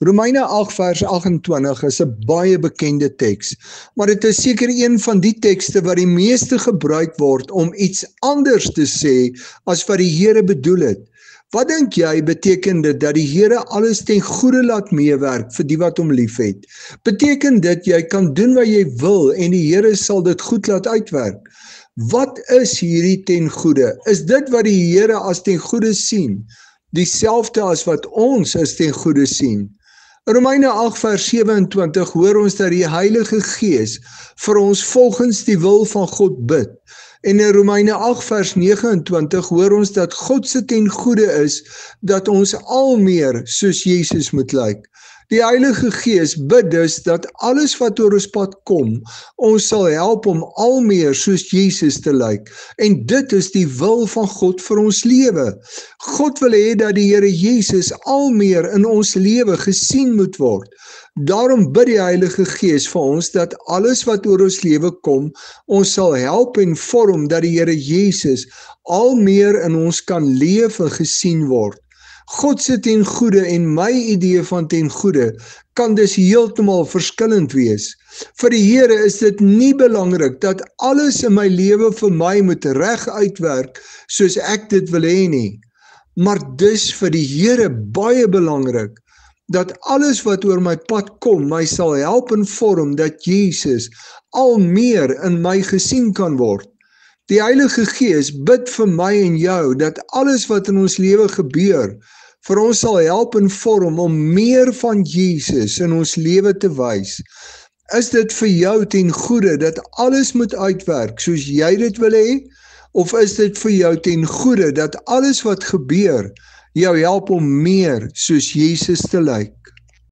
Romeine 8 vers 28 is 'n baie bekende teks, maar dit is seker een van die tekste wat die meeste gebruik word om iets anders te sê as wat die Here bedoel het. Wat dink jy beteken dit dat die Here alles ten goeie laat meewerk vir die wat hom liefhet? Beteken dit jy kan doen wat jy wil en die Here sal dit goed laat uitwerk? Wat is hierdie ten goeie? Is dit wat die Here as ten goeie sien, dieselfde as wat ons as ten goeie sien? In Romeine 8 vers 27 hoor ons dat die Heilige Gees vir ons volgens die wil van God bid. En in Romeine 8 vers 29 hoor ons dat God se ten goeie is dat ons al meer soos Jesus moet lyk. Die Heilige Gees bid dus dat alles wat oor ons pad kom, ons sal help om al meer soos Jesus te lyk. En dit is die wil van God vir ons lewe. God wil hê dat die Here Jesus al meer in ons lewe gesien moet word. Daarom bid die Heilige Gees vir ons dat alles wat oor ons lewe kom, ons sal help en vorm dat die Here Jesus al meer in ons kan leef en gesien word. God se ten goeie en my idee van ten goeie kan dus heeltemal verskillend wees. Vir die Here is dit nie belangrik dat alles in my lewe vir my moet reg uitwerk soos ek dit wil hê nie. Maar dis vir die Here baie belangrik dat alles wat oor my pad kom, my sal help en vorm dat Jesus al meer in my gesien kan word. Die Heilige Gees bid vir my en jou dat alles wat in ons lewe gebeur, vir ons sal help en vorm om meer van Jesus in ons lewe te wys. Is dit vir jou ten goeie dat alles moet uitwerk soos jy dit wil hê? Of is dit vir jou ten goeie dat alles wat gebeur, jou help om meer soos Jesus te lyk?